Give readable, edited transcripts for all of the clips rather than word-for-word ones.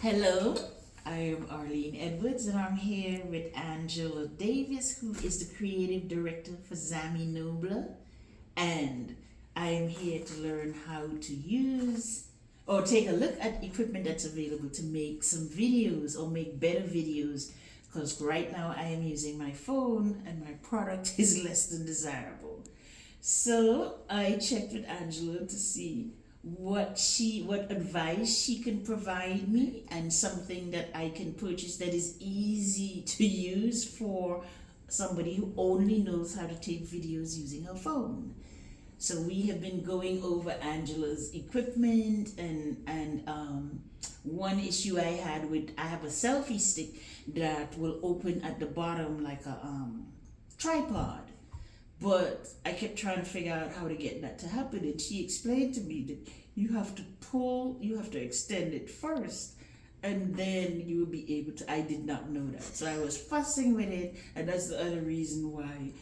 Hello, I am Arlene Edwards and I'm here with Angela Davis, who is the creative director for ZAMI NOBLA. And I am here to learn how to use or take a look at equipment that's available to make some videos or make better videos. Because right now I am using my phone and my product is less than desirable. So I checked with Angela to see what advice she can provide me and something that I can purchase that is easy to use for somebody who only knows how to take videos using her phone. So we have been going over Angela's equipment and one issue I have a selfie stick that will open at the bottom like a tripod. But I kept trying to figure out how to get that to happen, and she explained to me that you have to extend it first, and then you will be able to. I did not know that, so I was fussing with it, and that's the other reason why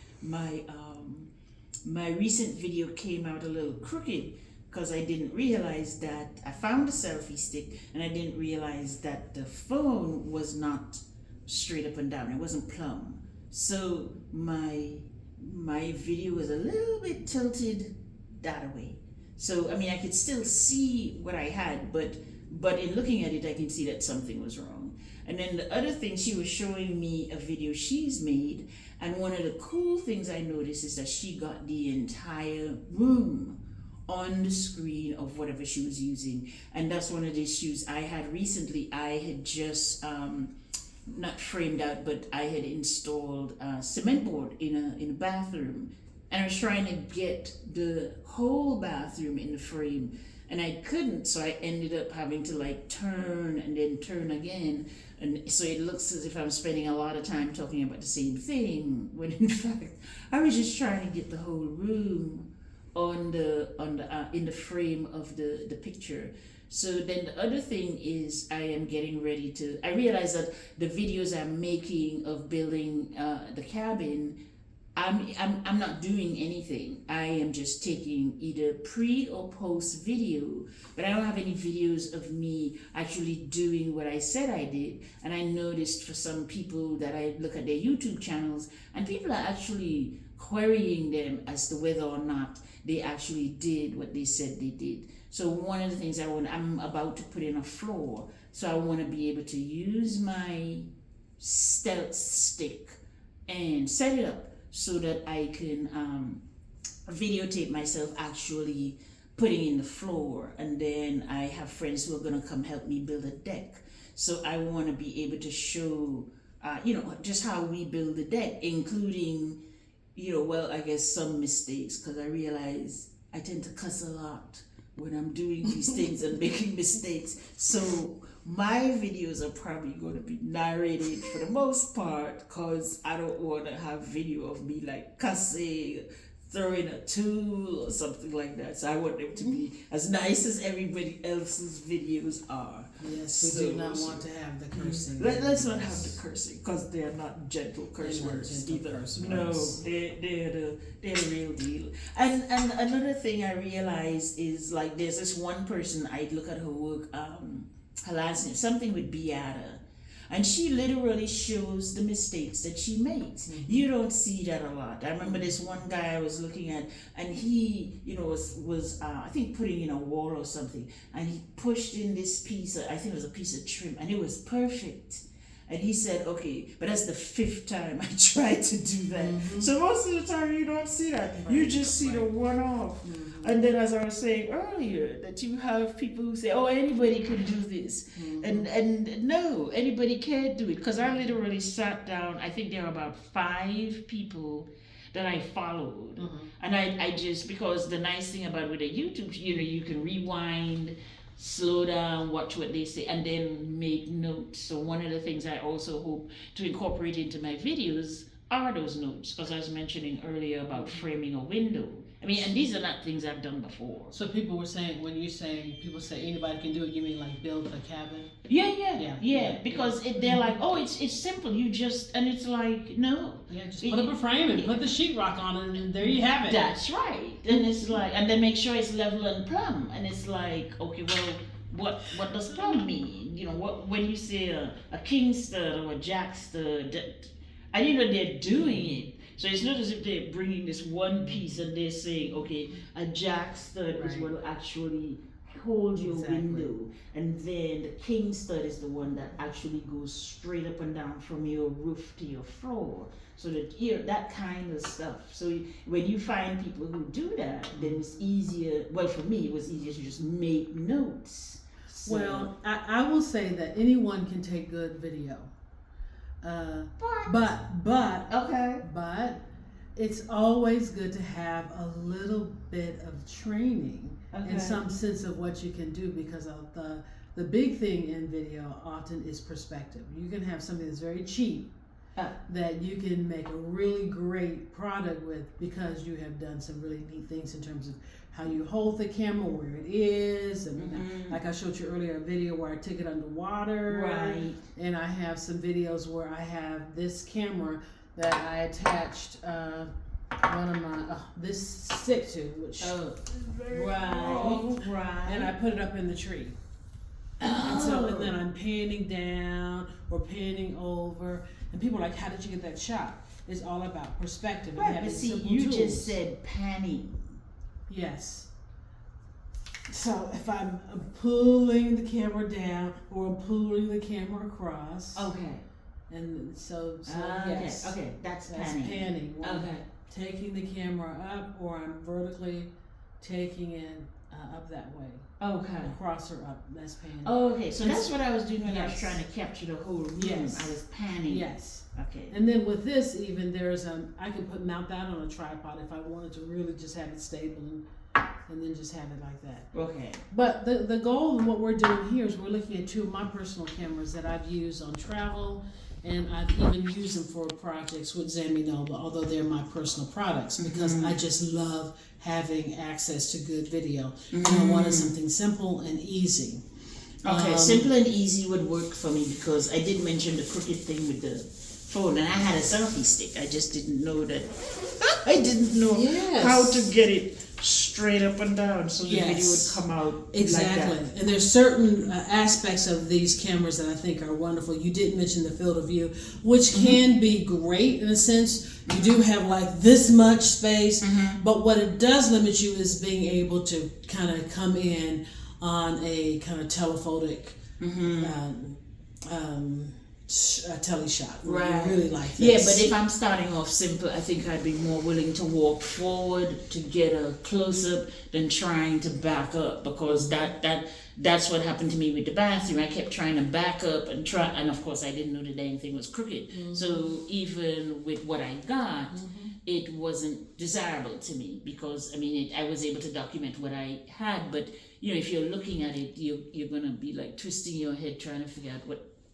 my recent video came out a little crooked, because I didn't realize that I found a selfie stick, and I didn't realize that the phone was not straight up and down. It wasn't plumb, so my video was a little bit tilted that way. So I mean, I could still see what I had, but in looking at it, I can see that something was wrong. And then the other thing, she was showing me a video she's made, and one of the cool things I noticed is that she got the entire room on the screen of whatever she was using. And that's one of the issues I had recently. I had just not framed out, but I had installed a cement board in a bathroom, and I was trying to get the whole bathroom in the frame, and I couldn't, so I ended up having to like turn and then turn again, and so it looks as if I'm spending a lot of time talking about the same thing, when in fact I was just trying to get the whole room on the in the frame of the picture. So then the other thing is I am getting ready to, I realize that the videos I'm making of building the cabin, I'm not doing anything. I am just taking either pre or post video, but I don't have any videos of me actually doing what I said I did. And I noticed for some people that I look at their YouTube channels, and people are actually querying them as to whether or not they actually did what they said they did. So one of the things I'm about to put in a floor, so I want to be able to use my stealth stick and set it up so that I can videotape myself actually putting in the floor, and then I have friends who are going to come help me build a deck. So I want to be able to show, just how we build the deck, including, I guess some mistakes, because I realize I tend to cuss a lot when I'm doing these things and making mistakes. So my videos are probably going to be narrated for the most part, because I don't want to have video of me like cussing, throwing a tool or something like that. So I want them to be as nice as everybody else's videos are. Yes, we do not want to have the cursing. Let's not have the cursing, because they're not gentle curse words either. No, they're the real deal. And another thing I realized is, like, there's this one person, I look at her work, her last name, something with Beata. And she literally shows the mistakes that she makes. Mm-hmm. You don't see that a lot. I remember this one guy I was looking at, and he, was I think putting in a wall or something, and he pushed in this piece, I think it was a piece of trim, and it was perfect. And he said, okay, but that's the 5th time I tried to do that. Mm-hmm. So most of the time you don't see that. Right. You just see the one-off. Mm-hmm. And then, as I was saying earlier, that you have people who say, oh, anybody can do this. Mm-hmm. And no, anybody can't do it. Because I literally sat down, I think there were about 5 people that I followed. Mm-hmm. And I just, because the nice thing about with a YouTube, you can rewind, slow down, watch what they say, and then make notes. So one of the things I also hope to incorporate into my videos are those notes, because I was mentioning earlier about framing a window. I mean, and these are not things I've done before. So people were saying, when you say, people say anybody can do it, you mean like build a cabin? Yeah. Because they're like, oh, it's simple. You just, and it's like, no. Yeah, just put up a frame and put the sheetrock on it, and there you have it. That's right. And it's like, and then make sure it's level and plumb. And it's like, okay, well, what does plumb mean? You know, what when you say a king stud or a jack stud, I didn't know they're doing it. So it's not as if they're bringing this one piece and they're saying, okay, a jack stud is what will actually hold your window, and then the king stud is the one that actually goes straight up and down from your roof to your floor. So that that kind of stuff. So when you find people who do that, then it's easier. Well, for me, it was easier to just make notes. So, well, I will say that anyone can take good video. But it's always good to have a little bit of training in some sense of what you can do, because of the big thing in video often is perspective. You can have something that's very cheap that you can make a really great product with, because you have done some really neat things in terms of how you hold the camera, where it is, and like I showed you earlier, a video where I took it underwater, right? And I have some videos where I have this camera that I attached one of my this stick to, which is very long, and I put it up in the tree. And so and then I'm panning down or panning over, and people are like, "How did you get that shot?" It's all about perspective. Right, but see, you just said panning. Yes. So if I'm pulling the camera down or I'm pulling the camera across. Okay. And so yes. Okay, that's panning. Panning. Okay. Taking the camera up, or I'm vertically taking it up that way. Okay. Across or up. That's panning. Okay, so that's what I was doing when I was trying to capture the whole room. Yes. I was panning. Yes. Okay. And then with this, even there's I can mount that on a tripod if I wanted to really just have it stable and then just have it like that. Okay. But the goal and what we're doing here is we're looking at two of my personal cameras that I've used on travel, and I've even used them for projects with ZAMI NOBLA, although they're my personal products, because I just love having access to good video. And I wanted something simple and easy. Okay, simple and easy would work for me, because I did mention the crooked thing with the phone, and I had a selfie stick. I just didn't know that. I didn't know how to get it straight up and down so the video would come out exactly. Like that. And there's certain aspects of these cameras that I think are wonderful. You did mention the field of view, which can be great in a sense. You do have like this much space, but what it does limit you is being able to kind of come in on a kind of telephotic a tele shot. Right. Really like this. Yeah, but if I'm starting off simple, I think I'd be more willing to walk forward to get a close up than trying to back up, because that's what happened to me with the bathroom. I kept trying to back up and try, and of course I didn't know the dang thing was crooked. So even with what I got, it wasn't desirable to me, because I mean I was able to document what I had, but you know, if you're looking at it, you're gonna be like twisting your head trying to figure out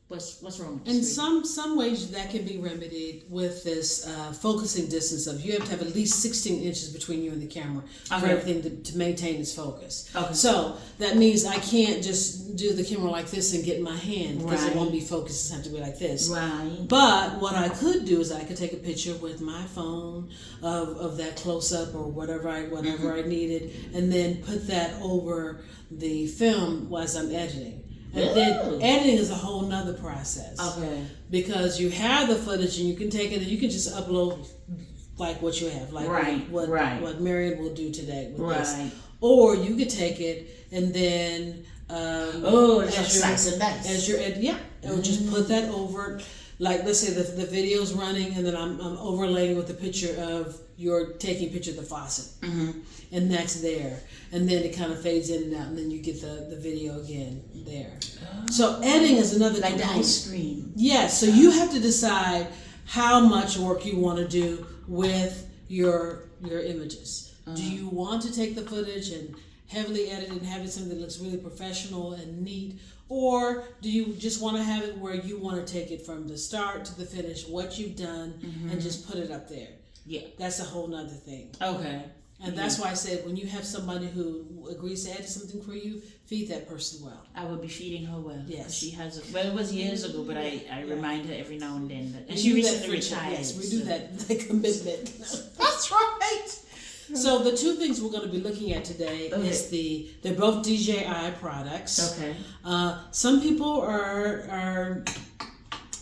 what's wrong with the screen. In some ways that can be remedied with this focusing distance of, you have to have at least 16 inches between you and the camera for everything to maintain its focus. So that means I can't just do the camera like this and get in my hand, because it won't be focused. It has to be like this. But what I could do is I could take a picture with my phone of that close up or whatever I needed, and then put that over the film as I'm editing. And then editing is a whole nother process. Because you have the footage and you can take it and you can just upload like what you have, like what Marion will do today with this. Or you could take it and then as you're or just put that over. Like, let's say the video's running, and then I'm overlaying with the picture of you're taking a picture of the faucet, and that's there, and then it kind of fades in and out, and then you get the video again there. So editing is another like component. the ice cream. Yes, so you have to decide how much work you want to do with your images. Do you want to take the footage and heavily edit and have it something that looks really professional and neat? Or do you just want to have it where you want to take it from the start to the finish, what you've done, and just put it up there? Yeah. That's a whole nother thing. Okay. And that's why I said, when you have somebody who agrees to edit something for you, feed that person well. I will be feeding her well. Yes. She has it was years ago, but I remind her every now and then. And we she do recently that retired. Yes, we do that commitment. That's right. So the two things we're going to be looking at today is they're both DJI products. Okay. Some people are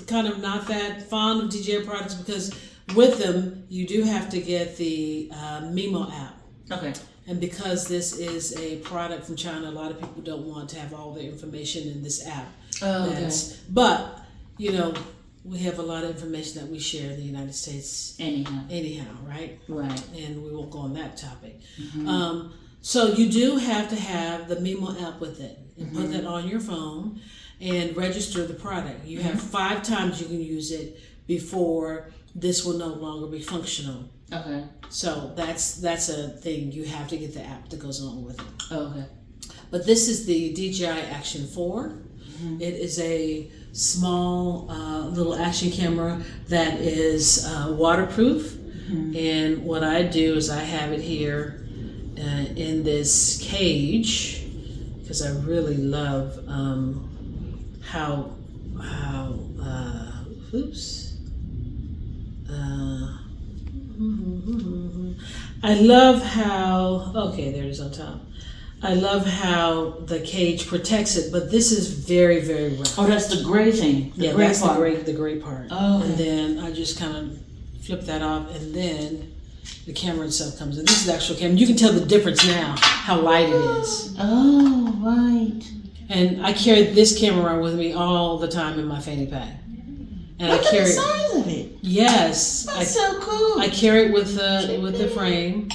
kind of not that fond of DJI products because with them you do have to get the Mimo app. Okay. And because this is a product from China, a lot of people don't want to have all the information in this app. Oh, okay. But, you know, we have a lot of information that we share in the United States. Anyhow, right? Right. And we won't go on that topic. Mm-hmm. So you do have to have the Mimo app with it. And put that on your phone and register the product. You have 5 times you can use it before this will no longer be functional. Okay. So that's a thing. You have to get the app that goes along with it. Oh, okay. But this is the DJI Action 4. It is a small little action camera that is waterproof. And what I do is I have it here in this cage because I really love how I love how, okay, there it is on top. I love how the cage protects it, but this is very, very rough. Oh, that's the gray thing. That's the gray part. Oh, okay. And then I just kind of flip that off, and then the camera itself comes in. This is the actual camera. You can tell the difference now, how light it is. Oh, right. And I carry this camera around with me all the time in my fanny pack. And Look I carry at the size of it. Yes. That's so cool. I carry it with the frame,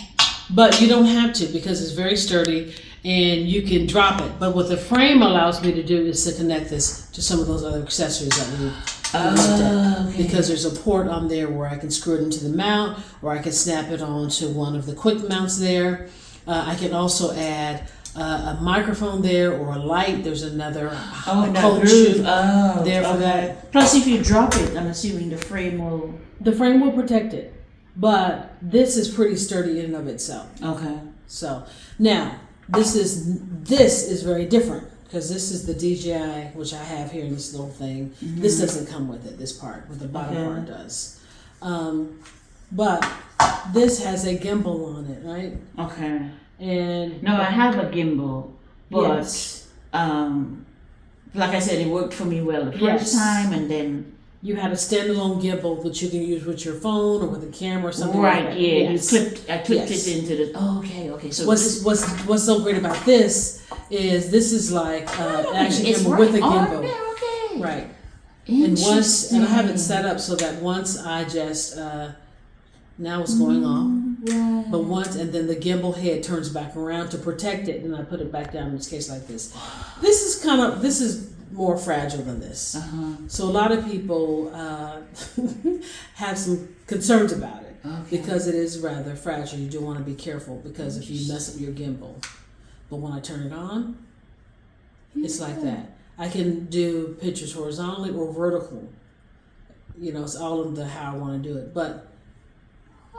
but you don't have to because it's very sturdy and you can drop it. But what the frame allows me to do is to connect this to some of those other accessories that we looked at. Okay. Because there's a port on there where I can screw it into the mount, or I can snap it onto one of the quick mounts there. I can also add a microphone there or a light. There's another coat shoe there for that. Plus, if you drop it, I'm assuming the frame will protect it. But this is pretty sturdy in and of itself. Okay. So now this is very different because this is the DJI, which I have here in this little thing. This doesn't come with it. This part, but the bottom part does. But this has a gimbal on it, right? Okay. And no, I have a gimbal, but yes. Like I said, it worked for me well the first time, and then you had a standalone gimbal that you can use with your phone or with a camera or something. Right? Like that. Yeah, yes. I clipped it into the. Oh, okay. So what's so great about this is like action gimbal with a gimbal. Okay. Right. And I have it set up so that once I just now it's going off. Right. But once, and then the gimbal head turns back around to protect it, and I put it back down in this case like this. This is more fragile than this. So a lot of people have some concerns about it because it is rather fragile. You do want to be careful because if you mess up your gimbal. But when I turn it on, it's like that. I can do pictures horizontally or vertical. You know, it's all of how I want to do it.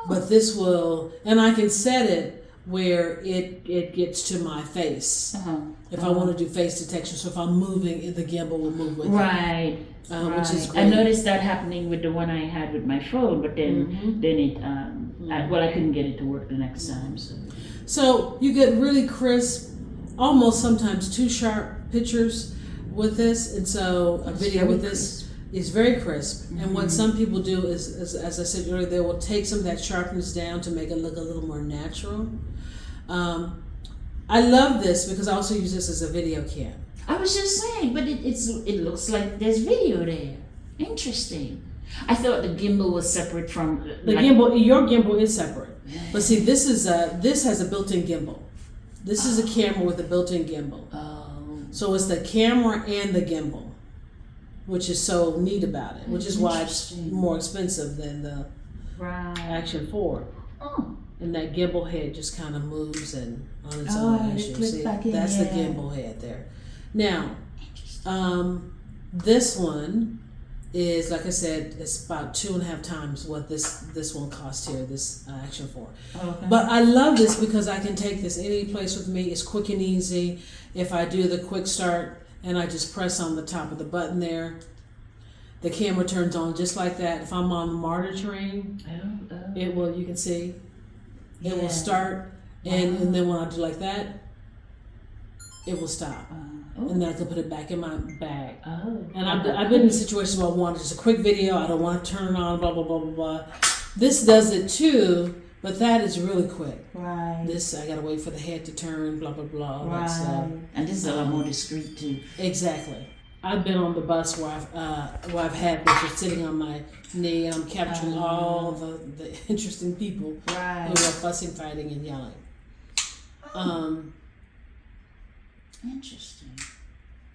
But this will, and I can set it where it gets to my face. If I want to do face detection, so if I'm moving, the gimbal will move with it. Which is great. I noticed that happening with the one I had with my phone, but then it, I couldn't get it to work the next time. So you get really crisp, almost sometimes too sharp pictures with this, and so a video with this. It's very crisp, and what some people do is, as I said earlier, they will take some of that sharpness down to make it look a little more natural. I love this because I also use this as a video cam. I was just saying, but it looks like there's video there. Interesting. I thought the gimbal was separate from the gimbal. Your gimbal is separate, but see, this has a built-in gimbal. This is a camera with a built-in gimbal. So it's the camera and the gimbal, which is so neat about it, which is why it's more expensive than the Action 4. And that gimbal head just kind of moves and on its own. See, that's the gimbal head there. Now, this one is, like I said, it's about 2.5 times what this one cost here, this Action 4. But I love this because I can take this any place with me. It's quick and easy. If I do the quick start, and I just press on the top of the button there, the camera turns on just like that. If I'm on the martyr terrain, it will, you can see, it will start, and then when I do like that, it will stop. And then I can put it back in my bag. And I've been in situations where I want just a quick video, I don't want to turn it on, blah, blah, blah, blah, blah. This does it too, but that is really quick. Right. This, I gotta wait for the head to turn, blah, blah, blah, all that Right. stuff. And this is a lot more discreet too. Exactly. I've been on the bus where I've had this just sitting on my knee, and I'm capturing all the interesting people who are fussing, fighting, and yelling. Interesting.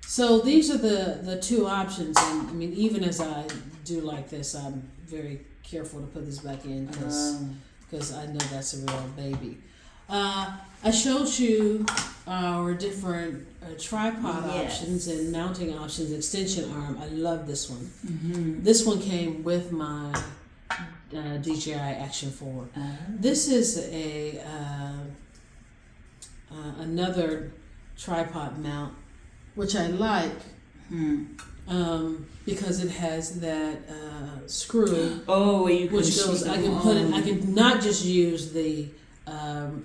So these are the two options, and I mean, even as I do like this, I'm very careful to put this back in because I know that's a real baby. I showed you our different tripod options and mounting options, extension arm. I love this one. This one came with my DJI Action 4. This is another tripod mount, which I like because it has that screw. Which goes. I can put it. I can not just use the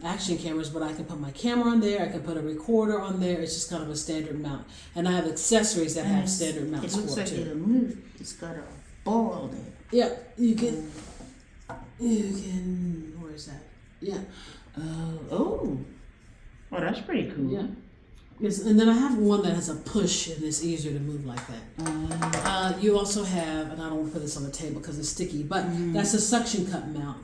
action cameras, but I can put my camera on there. I can put a recorder on there. It's just kind of a standard mount, and I have accessories that have standard mounts. It looks like it'll move. It's got a ball there. Yeah, you can. Where is that? Yeah. Oh, that's pretty cool. Yeah. Yes, and then I have one that has a push, and it's easier to move like that. You also have, and I don't want to put this on the table because it's sticky, but that's a suction cup mount,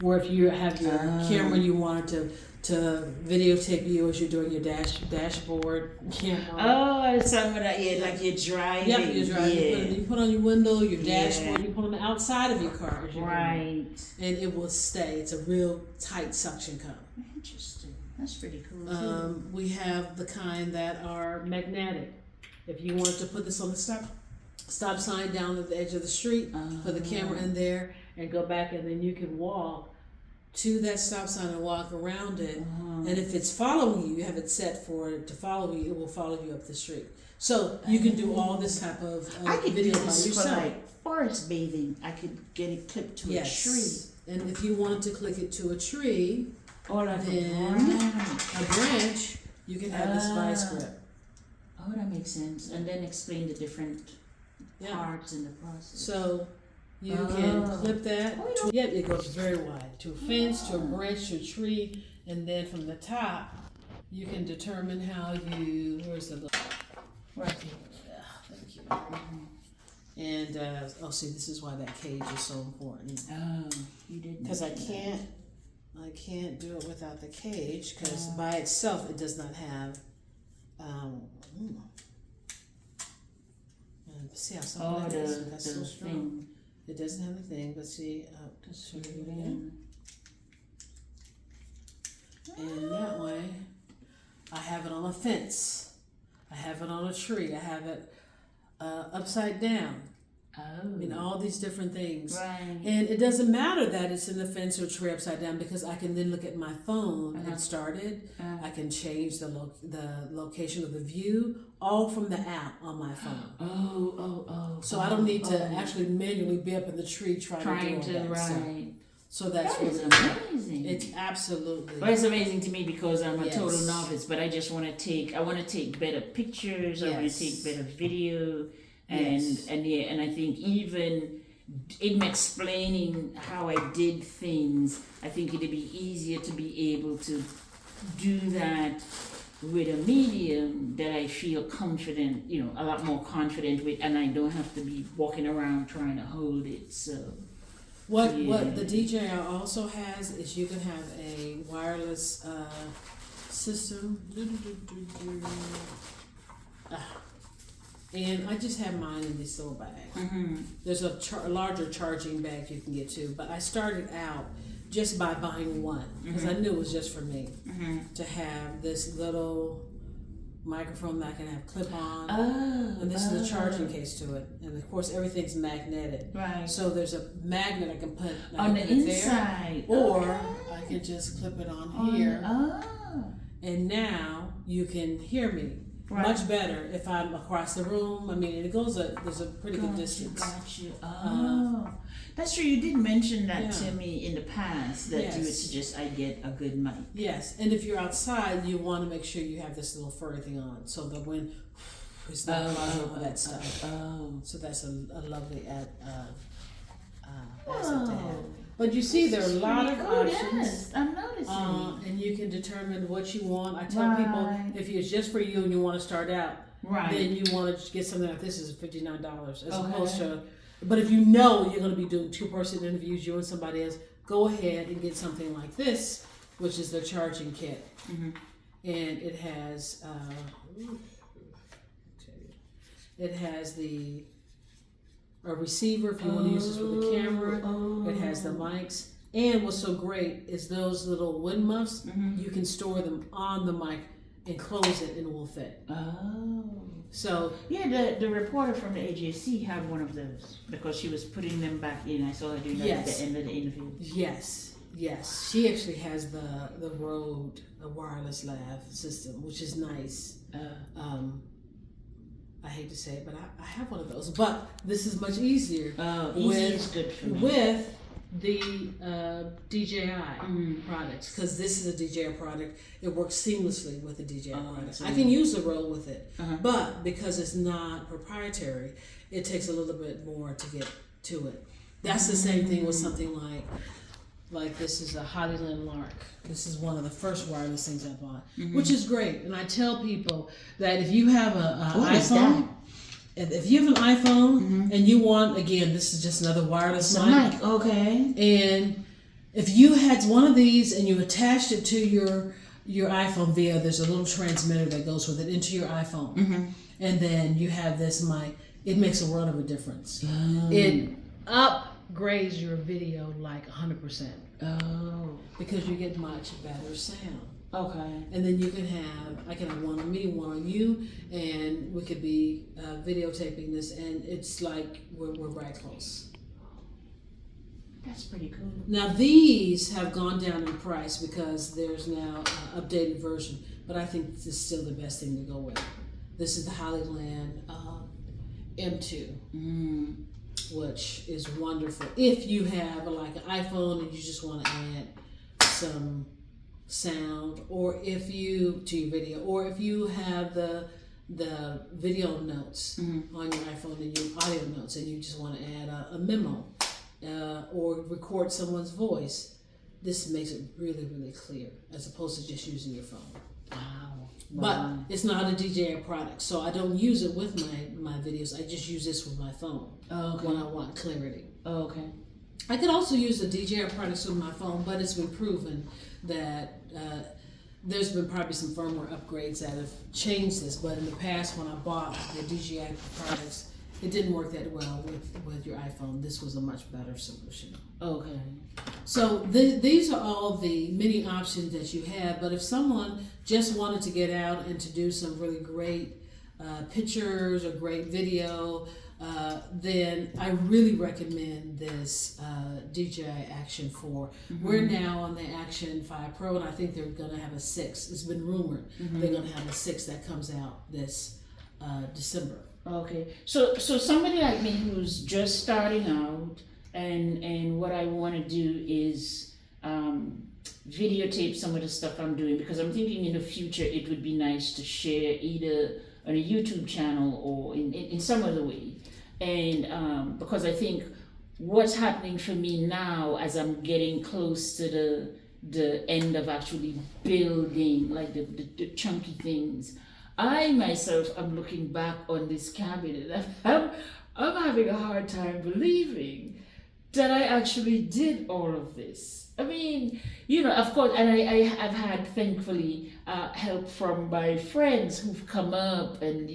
where if you have your camera, you wanted to videotape you as you're doing your dashboard. Some of that, like you're driving. Yeah, you're driving. You put on your window, your dashboard. You put on the outside of your car as you're right, and it will stay. It's a real tight suction cup. Interesting. That's pretty cool. We have the kind that are magnetic. If you wanted to put this on the stop sign down at the edge of the street, put the camera in there and go back, and then you can walk to that stop sign and walk around it. And if it's following you, you have it set for it to follow you, it will follow you up the street. So you can do all this type of video by yourself. For like forest bathing, I could get it clipped to a tree. And if you wanted to click it to a tree, or like a branch, you can have this vice grip. Oh, that makes sense. And then explain the different parts in the process. So you can clip that. It goes very wide. To a fence, to a branch, to a tree, and then from the top, you can determine how you. Where's the? Right here. Thank you. And see, this is why that cage is so important. You did. Because I can't do it without the cage, because by itself it does not have. See how something that's so strong. Thing. It doesn't have a thing, but see, and that way, I have it on a fence. I have it on a tree. I have it upside down. All these different things. Right. And it doesn't matter that it's in the fence or tree upside down, because I can then look at my phone and start it. I can change the location of the view, all from the app on my phone. So I don't need to actually manually be up in the tree trying to do all that stuff. So that's amazing. It's absolutely. But it's amazing to me because I'm a total novice, but I just want to take better pictures. I want to take better video. And I think even in explaining how I did things, I think it'd be easier to be able to do that with a medium that I feel confident, a lot more confident with, and I don't have to be walking around trying to hold it. So what the DJI also has is you can have a wireless system. And I just have mine in this little bag. There's a larger charging bag you can get too, but I started out just by buying one because I knew it was just for me to have this little microphone that I can have clip on. And this is the charging case to it. And of course everything's magnetic. Right. So there's a magnet I can put on the inside. There, or I can just clip it on here. And now you can hear me. Right. Much better if I'm across the room. I mean, there's a pretty good distance. Got you. Oh, that's true. You did mention that Yeah. to me in the past that you would Yes. suggest I get a good mic. Yes, and if you're outside, you want to make sure you have this little furry thing on, so that when it's not causing all that stuff. So that's a lovely asset to have. But you see, there are a lot of options. Yes, I'm noticing. And you can determine what you want. I tell people, if it's just for you and you want to start out, then you want to get something like this is $59 as opposed to. But if you know you're going to be doing 2-person interviews, you and somebody else, go ahead and get something like this, which is the charging kit, and it has a receiver if you want to use this with a camera. It has the mics, and what's so great is those little wind muffs. You can store them on the mic and close it, and it will fit. So yeah, the reporter from the AJC had one of those because she was putting them back in. I saw her doing that at the end of the interview. Yes, she actually has the Rode wireless lav system, which is nice. I hate to say it, but I have one of those. But this is much easier. Easy is good for me. With the DJI products, because this is a DJI product. It works seamlessly with the DJI product. I can use the Rode with it, but because it's not proprietary, it takes a little bit more to get to it. That's the same thing with something like this is a Hollyland Lark. This is one of the first wireless things I bought, which is great. And I tell people that if you have an iPhone, if you have an iPhone and you want, again, this is just another wireless mic. Okay. And if you had one of these and you attached it to your iPhone there's a little transmitter that goes with it into your iPhone, and then you have this mic, it makes a world of a difference. It upgrades your video like 100%. Because you get much better sound. Okay. And then I can have one on me, one on you, and we could be videotaping this, and it's like we're right close. That's pretty cool. Now these have gone down in price because there's now an updated version, but I think this is still the best thing to go with. This is the Hollyland M2. Which is wonderful. If you have like an iPhone and you just want to add some sound, or if you to your video, or if you have the video notes on your iPhone and your audio notes, and you just want to add a memo or record someone's voice, this makes it really, really clear as opposed to just using your phone. But it's not a DJI product, so I don't use it with my videos. I just use this with my phone when I want clarity. I could also use the DJI products with my phone, but it's been proven that there's been probably some firmware upgrades that have changed this. But in the past, when I bought the DJI products, it didn't work that well with your iPhone. This was a much better solution. So these are all the many options that you have, but if someone just wanted to get out and to do some really great pictures or great video, then I really recommend this DJI Action 4. We're now on the Action 5 Pro, and I think they're going to have a 6. It's been rumored they're going to have a 6 that comes out this December. So somebody like me who's just starting out, and what I want to do is videotape some of the stuff I'm doing, because I'm thinking in the future it would be nice to share either on a YouTube channel or in some other way. And because I think what's happening for me now as I'm getting close to the end of actually building like the chunky things, I myself am looking back on this cabinet. I'm having a hard time believing that I actually did all of this. I mean, of course, and I have had, thankfully, help from my friends who've come up, and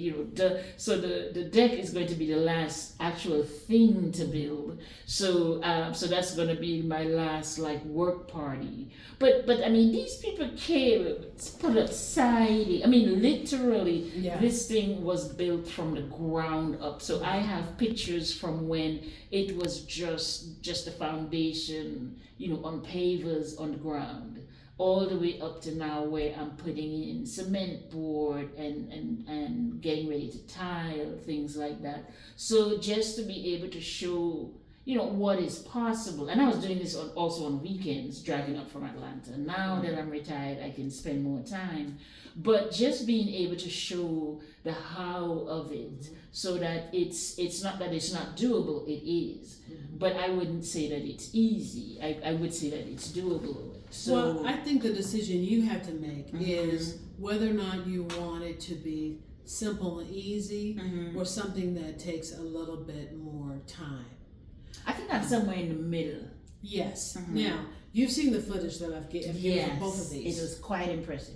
so the deck is going to be the last actual thing to build. So that's going to be my last work party. But I mean, these people came, put up siding. I mean, literally, this thing was built from the ground up. So I have pictures from when it was just a foundation, on pavers on the ground. all the way up to now where I'm putting in cement board and getting ready to tile, things like that. So just to be able to show, what is possible. And I was doing this also on weekends, driving up from Atlanta. Now that I'm retired, I can spend more time. But just being able to show the how of it, so that it's not that it's not doable, it is. But I wouldn't say that it's easy. I would say that it's doable. So, well, I think the decision you have to make is whether or not you want it to be simple and easy, or something that takes a little bit more time. I think I'm somewhere in the middle. Yes. Now, you've seen the footage that I've given for both of these. It was quite impressive.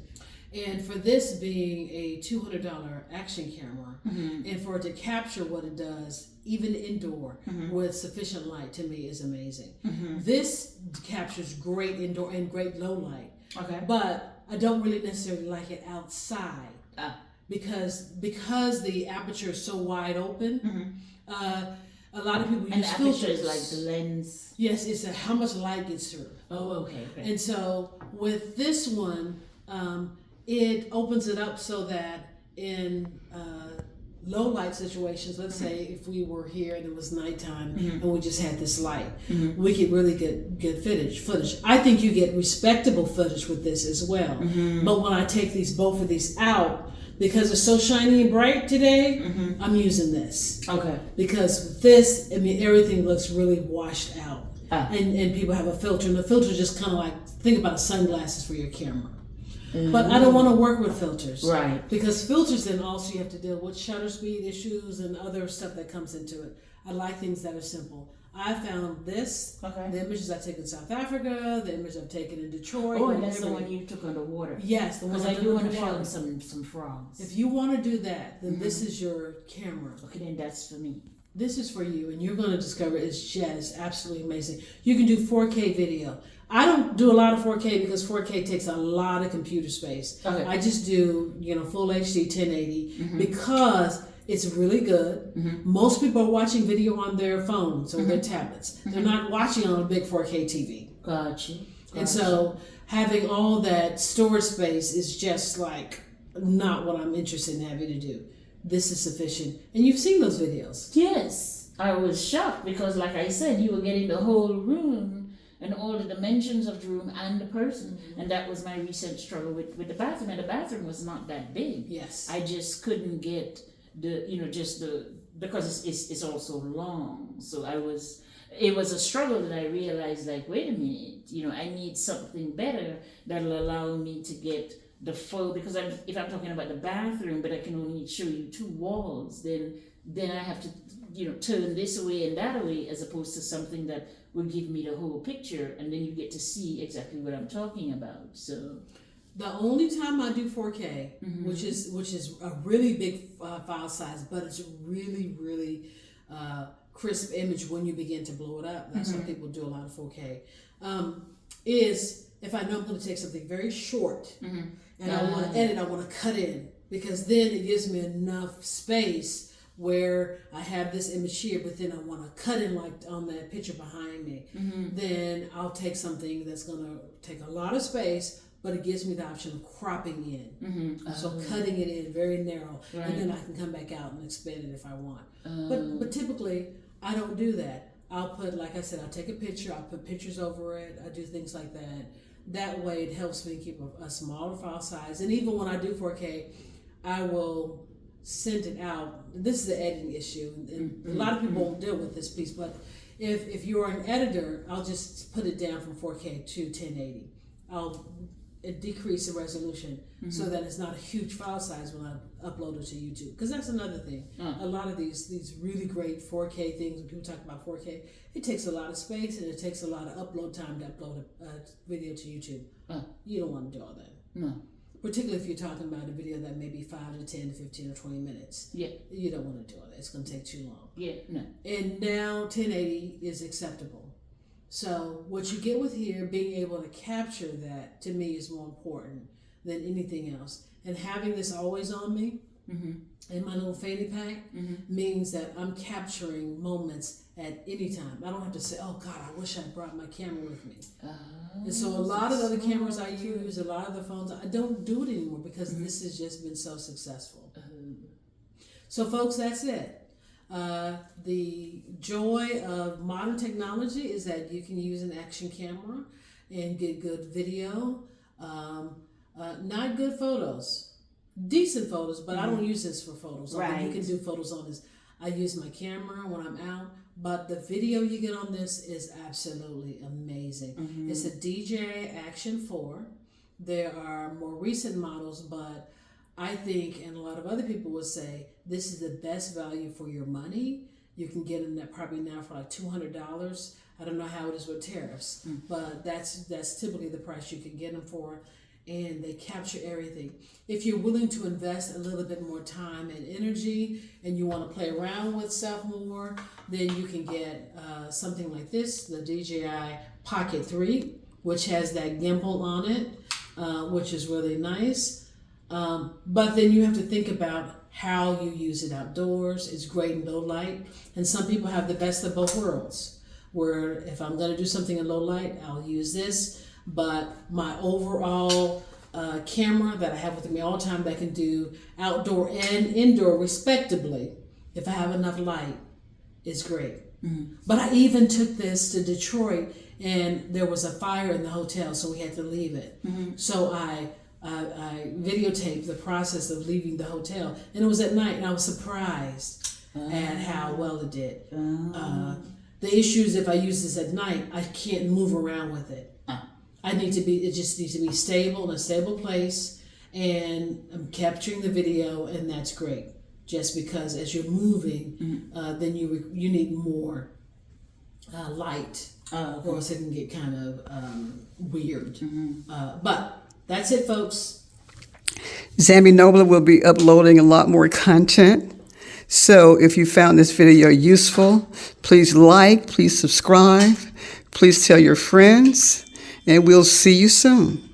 And for this being a $200 action camera, and for it to capture what it does, even indoor, with sufficient light, to me is amazing. This captures great indoor and great low light. Okay. But I don't really necessarily like it outside. Because the aperture is so wide open. A lot of people use filters. And the aperture is like the lens. Yes, it's how much light gets through. Oh, okay. And so with this one, it opens it up so that in low light situations, let's say if we were here and it was nighttime and we just had this light, we could really get footage. I think you get respectable footage with this as well. But when I take both of these out, because it's so shiny and bright today, I'm using this. Okay. Because with this, everything looks really washed out. And people have a filter, and the filter just kind of like, think about sunglasses for your camera. But I don't want to work with filters. Right. Because filters, then also you have to deal with shutter speed issues and other stuff that comes into it. I like things that are simple. I found this, the images I took in South Africa, the image I've taken in Detroit. Oh, and that's the one you took underwater. Yes, the one I do want to film some frogs. If you want to do that, then this is your camera. Okay, then that's for me. This is for you, and you're going to discover it's just absolutely amazing. You can do 4K video. I don't do a lot of 4K because 4K takes a lot of computer space. Okay. I just do, full HD 1080 because it's really good. Most people are watching video on their phones or their tablets. They're not watching on a big 4K TV. Gotcha. And so having all that storage space is just like not what I'm interested in having to do. This is sufficient. And you've seen those videos. Yes. I was shocked because, like I said, you were getting the whole room and all the dimensions of the room and the person. And that was my recent struggle with the bathroom. And the bathroom was not that big. Yes. I just couldn't get because it's also long. So it was a struggle that I realized, like, wait a minute, I need something better that'll allow me to get the full, because if I'm talking about the bathroom, but I can only show you two walls, then I have to, turn this away and that away, as opposed to something that will give me the whole picture, and then you get to see exactly what I'm talking about. So the only time I do 4K, which is a really big file size, but it's a really, really crisp image when you begin to blow it up. That's why people do a lot of 4K. Is if I know I'm going to take something very short and I want to edit, I want to cut in, because then it gives me enough space where I have this image here, but then I want to cut in like on that picture behind me. Then I'll take something that's going to take a lot of space, but it gives me the option of cropping in. So cutting it in very narrow, and then I can come back out and expand it if I want. But typically, I don't do that. I'll put, like I said, I'll take a picture, I'll put pictures over it, I do things like that. That way it helps me keep a smaller file size. And even when I do 4K, I will send it out. This is the editing issue, and a lot of people won't deal with this piece, but if you're an editor, I'll just put it down from 4K to 1080. I'll decrease the resolution so that it's not a huge file size when I upload it to YouTube. Because that's another thing. A lot of these really great 4K things, when people talk about 4K, it takes a lot of space and it takes a lot of upload time to upload a video to YouTube. You don't want to do all that. No. Particularly if you're talking about a video that may be 5 to 10 to 15 or 20 minutes. Yeah. You don't want to do all that. It's going to take too long. Yeah, no. And now 1080 is acceptable. So what you get with here, being able to capture that, to me, is more important than anything else. And having this always on me, in my little fanny pack means that I'm capturing moments at any time. I don't have to say, oh God, I wish I brought my camera with me. And so a lot of the other cameras I use, a lot of the phones, I don't do it anymore because this has just been so successful. So folks, that's it. The joy of modern technology is that you can use an action camera and get good video, not good photos. Decent photos, but I don't use this for photos. You can do photos on this. I use my camera when I'm out, but the video you get on this is absolutely amazing. It's a DJI Action 4. There are more recent models, but I think, and a lot of other people would say, this is the best value for your money. You can get them probably now for like $200. I don't know how it is with tariffs, but that's typically the price you can get them for. And they capture everything. If you're willing to invest a little bit more time and energy and you want to play around with stuff more, then you can get something like this, the DJI Pocket 3, which has that gimbal on it, which is really nice. But then you have to think about how you use it outdoors. It's great in low light. And some people have the best of both worlds, where if I'm going to do something in low light, I'll use this. But my overall camera that I have with me all the time that can do outdoor and indoor respectively, if I have enough light, is great. But I even took this to Detroit and there was a fire in the hotel, so we had to leave it. So I videotaped the process of leaving the hotel, and it was at night, and I was surprised at how well it did. The issue is if I use this at night, I can't move around with it. It just needs to be stable in a stable place, and I'm capturing the video, and that's great. Just because as you're moving, then you need more light, or else it can get kind of weird. But that's it, folks. ZAMI NOBLA will be uploading a lot more content. So if you found this video useful, please like, please subscribe, please tell your friends, and we'll see you soon.